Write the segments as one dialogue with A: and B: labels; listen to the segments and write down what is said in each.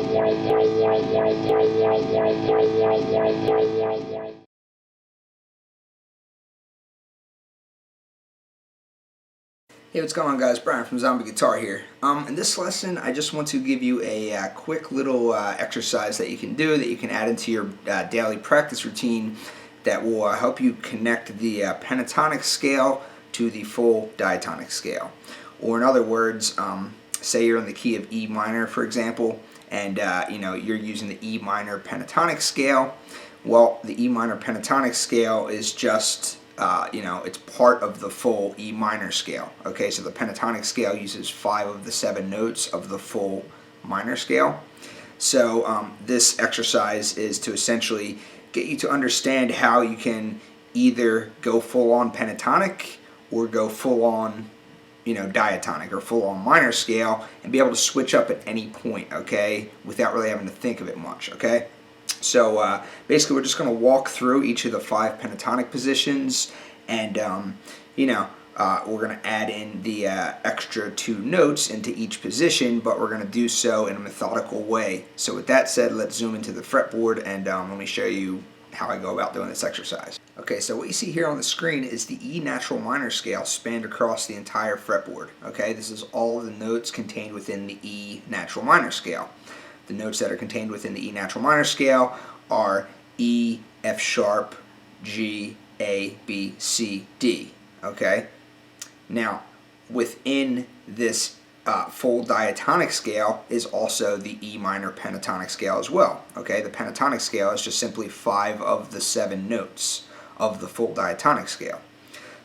A: Hey, what's going on, guys? Brian from Zombie Guitar here. In this lesson, I just want to give you a quick little exercise that you can do, that you can add into your daily practice routine, that will help you connect the pentatonic scale to the full diatonic scale. Or in other words, say you're in the key of E minor, for example, and you're using the E minor pentatonic scale. Well, the E minor pentatonic scale is just it's part of the full E minor scale. Okay, so the pentatonic scale uses 5 of the 7 notes of the full minor scale. So this exercise is to essentially get you to understand how you can either go full on pentatonic or go full on diatonic or full on minor scale, and be able to switch up at any point, okay, without really having to think of it much, okay? So basically we're just going to walk through each of the 5 pentatonic positions, and we're going to add in the extra 2 notes into each position, but we're going to do so in a methodical way. So with that said, let's zoom into the fretboard, and let me show you how I go about doing this exercise. Okay, so what you see here on the screen is the E natural minor scale spanned across the entire fretboard. Okay, this is all of the notes contained within the E natural minor scale. The notes that are contained within the E natural minor scale are E, F sharp, G, A, B, C, D. Okay? Now, within this full diatonic scale is also the E minor pentatonic scale as well. Okay? The pentatonic scale is just simply 5 of the 7 notes of the full diatonic scale.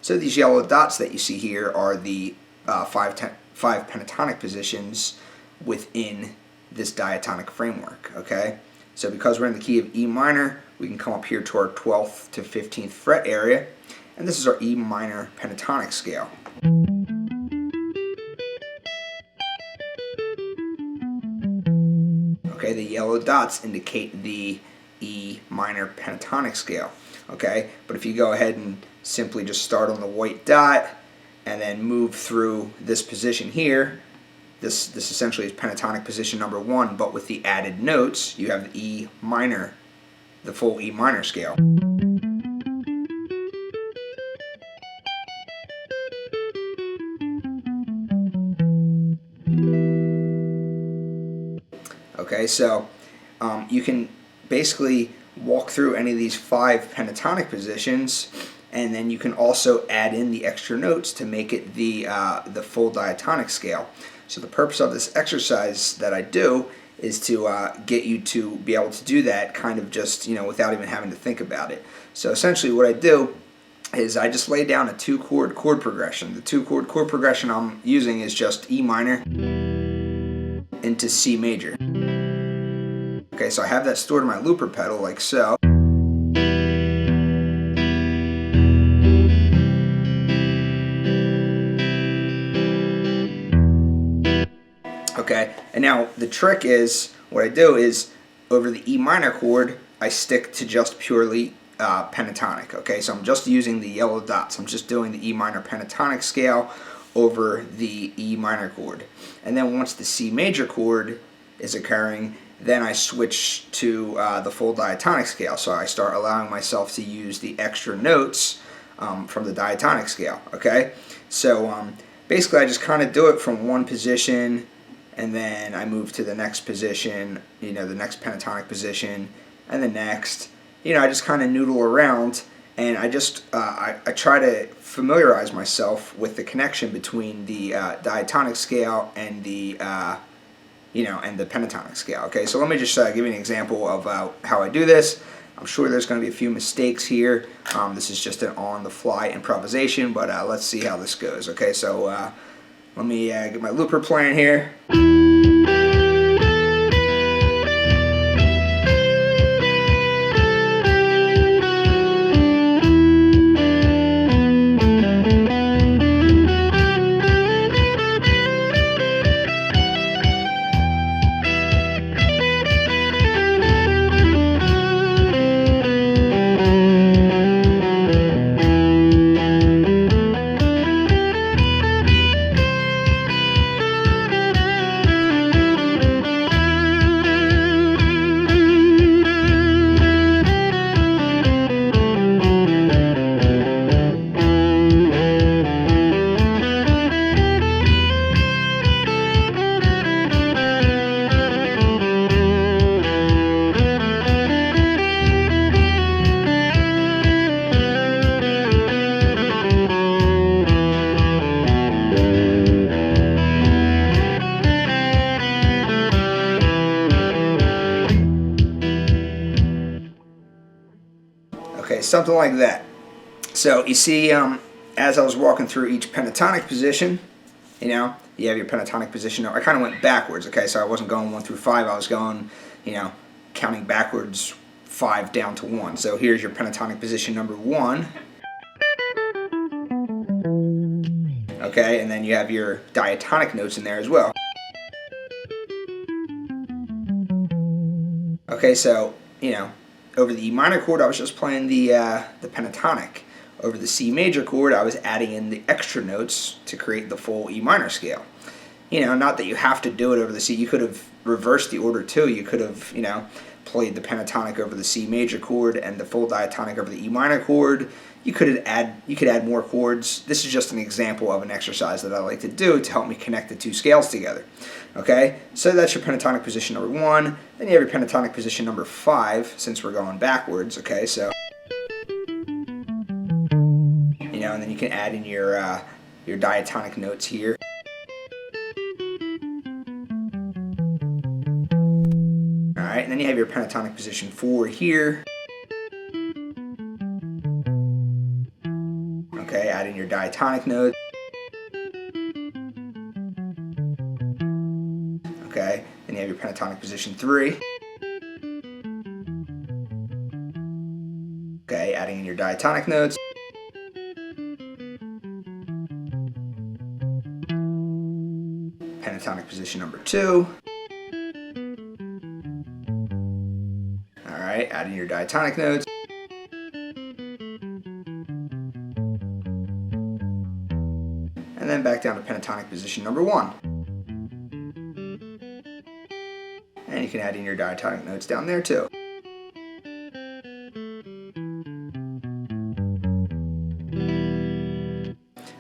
A: So these yellow dots that you see here are the 5 pentatonic positions within this diatonic framework, okay? So because we're in the key of E minor, we can come up here to our 12th to 15th fret area, and this is our E minor pentatonic scale. Okay, the yellow dots indicate the E minor pentatonic scale, okay? But if you go ahead and simply just start on the white dot and then move through this position here, This essentially is pentatonic position number 1, but with the added notes, you have the E minor, the full E minor scale. Okay, so you can basically walk through any of these 5 pentatonic positions, and then you can also add in the extra notes to make it the full diatonic scale. So the purpose of this exercise that I do is to get you to be able to do that kind of just, without even having to think about it. So essentially what I do is I just lay down a 2-chord chord progression. The 2-chord chord progression I'm using is just E minor into C major. Okay, so I have that stored in my looper pedal like so. Okay, and now the trick is, what I do is, over the E minor chord, I stick to just purely pentatonic. Okay, so I'm just using the yellow dots. I'm just doing the E minor pentatonic scale over the E minor chord. And then once the C major chord is occurring, then I switch to the full diatonic scale. So I start allowing myself to use the extra notes from the diatonic scale. Okay, so basically I just kind of do it from one position, and then I move to the next position, the next pentatonic position, and the next. I just kind of noodle around, and I just I try to familiarize myself with the connection between the diatonic scale and the and the pentatonic scale. Okay, so let me just give you an example of how I do this. I'm sure there's going to be a few mistakes here. This is just an on-the-fly improvisation, but let's see how this goes. Okay, so let me get my looper playing here. something like that. So you see, as I was walking through each pentatonic position, you know, you have your pentatonic position. I kind of went backwards, okay? So I wasn't going 1 through 5. I was going, you know, counting backwards 5 down to 1. So here's your pentatonic position number 1. Okay, and then you have your diatonic notes in there as well. Okay, so, you know, over the E minor chord, I was just playing the pentatonic. Over the C major chord, I was adding in the extra notes to create the full E minor scale. You know, not that you have to do it over the C. You could have reversed the order too. You could have, you know, played the pentatonic over the C major chord and the full diatonic over the E minor chord. You could add more chords. This is just an example of an exercise that I like to do to help me connect the two scales together. Okay, so that's your pentatonic position number 1. Then you have your pentatonic position number 5, since we're going backwards. Okay, so you know, and then you can add in your diatonic notes here. Alright, and then you have your pentatonic position 4 here. Okay, add in your diatonic notes. Okay, then you have your pentatonic position 3. Okay, adding in your diatonic notes. Pentatonic position number 2. Alright, add in your diatonic notes. And then back down to pentatonic position number 1. And you can add in your diatonic notes down there too.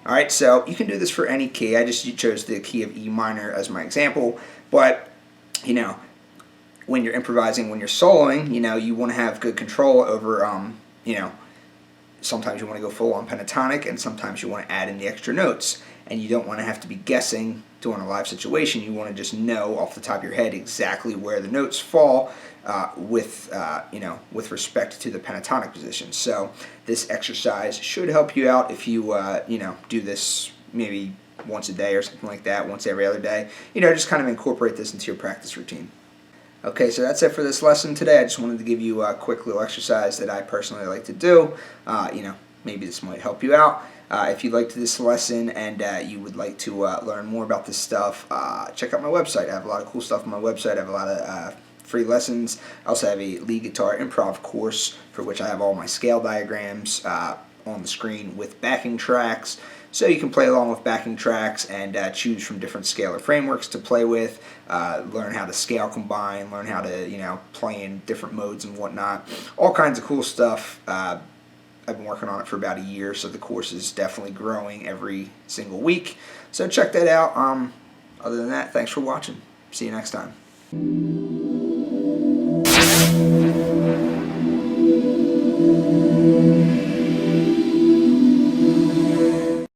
A: Alright, so you can do this for any key. I just chose the key of E minor as my example, but, you know, when you're improvising, when you're soloing, you know, you want to have good control over, you know, sometimes you want to go full on pentatonic and sometimes you want to add in the extra notes. And you don't want to have to be guessing during a live situation. You want to just know off the top of your head exactly where the notes fall with respect to the pentatonic position. So this exercise should help you out if you, you know, do this maybe once a day or something like that, once every other day. You know, just kind of incorporate this into your practice routine. Okay, so that's it for this lesson today. I just wanted to give you a quick little exercise that I personally like to do. You know, maybe this might help you out. If you liked this lesson and you would like to learn more about this stuff, check out my website. I have a lot of cool stuff on my website. I have a lot of free lessons. I also have a lead guitar improv course for which I have all my scale diagrams on the screen with backing tracks. So you can play along with backing tracks and choose from different scalar frameworks to play with, learn how to scale combine, learn how to, you know, play in different modes and whatnot. All kinds of cool stuff. I've been working on it for about a year, so the course is definitely growing every single week. So check that out. Other than that, thanks for watching. See you next time.